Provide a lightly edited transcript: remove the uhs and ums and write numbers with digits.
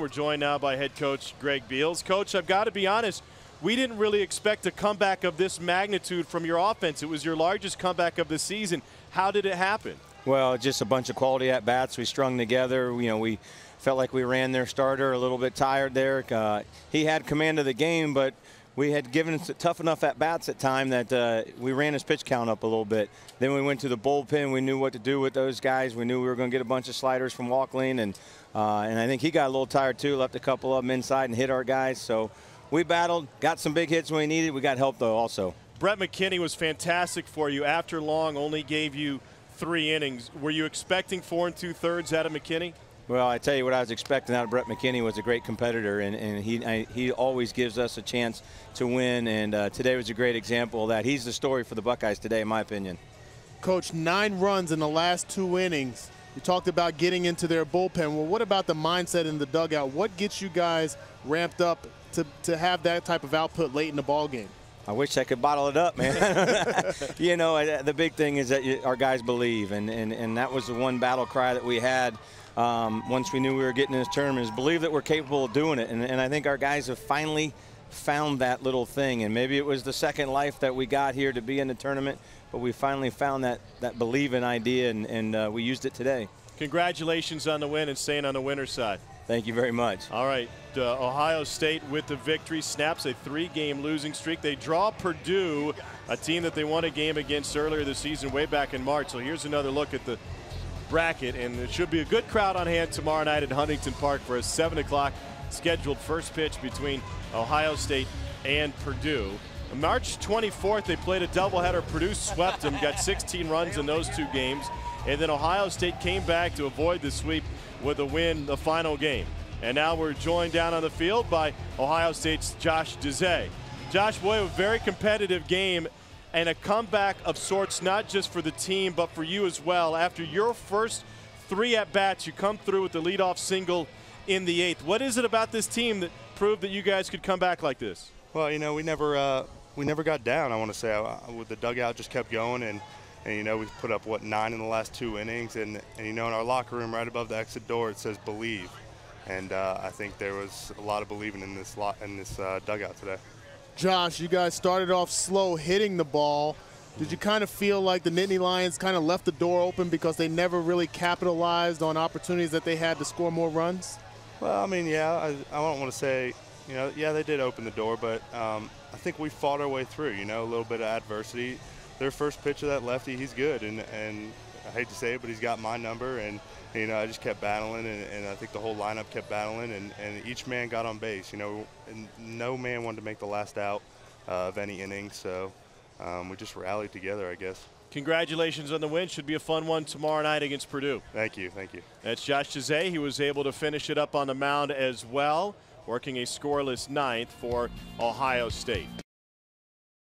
We're joined now by head coach Greg Beals. Coach, I've got to be honest, we didn't really expect a comeback of this magnitude from your offense. It was your largest comeback of the season. How did it happen? Well, just a bunch of quality at-bats we strung together. We felt like we ran their starter a little bit tired there. He had command of the game, but we had given tough enough at-bats at time that we ran his pitch count up a little bit. Then we went to the bullpen. We knew what to do with those guys. We knew we were going to get a bunch of sliders from Walkling, and I think he got a little tired too, left a couple of them inside and hit our guys. So we battled, got some big hits when we needed. We got help, though, also. Brett McKinney was fantastic for you. After long, only gave you 3 innings. Were you expecting 4 2/3 out of McKinney? Well, I tell you what I was expecting out of Brett McKinney was a great competitor, and he always gives us a chance to win, and today was a great example of that. He's the story for the Buckeyes today, in my opinion. Coach, 9 runs in the last 2 innings. You talked about getting into their bullpen. Well, what about the mindset in the dugout? What gets you guys ramped up to have that type of output late in the ball game? I wish I could bottle it up, man. The big thing is that our guys believe, and that was the one battle cry that we had once we knew we were getting in this tournament, is believe that we're capable of doing it. And I think our guys have finally found that little thing. And maybe it was the second life that we got here to be in the tournament, but we finally found that believing idea, and we used it today. Congratulations on the win and staying on the winner's side. Thank you very much. All right, Ohio State with the victory snaps a 3-game losing streak. They draw Purdue, a team that they won a game against earlier this season way back in March. So here's another look at the bracket, and it should be a good crowd on hand tomorrow night at Huntington Park for a 7 o'clock scheduled first pitch between Ohio State and Purdue. On March 24th, they played a doubleheader. Purdue swept them, got 16 runs in those 2 games, and then Ohio State came back to avoid the sweep with a win the final game. And now we're joined down on the field by Ohio State's Josh Dezse. Josh, boy, a very competitive game and a comeback of sorts, not just for the team, but for you as well. After your first 3 at-bats, you come through with the leadoff single in the 8th. What is it about this team that proved that you guys could come back like this? Well, we never got down, I want to say. With the dugout just kept going, and we put up, 9 in the last 2 innings, and in our locker room right above the exit door it says believe, and I think there was a lot of believing in this dugout today. Josh, you guys started off slow hitting the ball. Did you kind of feel like the Nittany Lions kind of left the door open because they never really capitalized on opportunities that they had to score more runs? Well, I mean, yeah, I don't want to say, yeah, they did open the door, but I think we fought our way through, a little bit of adversity. Their first pitch of that lefty, he's good, and I hate to say it, but he's got my number, and I just kept battling, and I think the whole lineup kept battling, and each man got on base, and no man wanted to make the last out of any inning, so we just rallied together, I guess. Congratulations on the win. Should be a fun one tomorrow night against Purdue. Thank you, thank you. That's Josh Dezse. He was able to finish it up on the mound as well, working a scoreless 9th for Ohio State.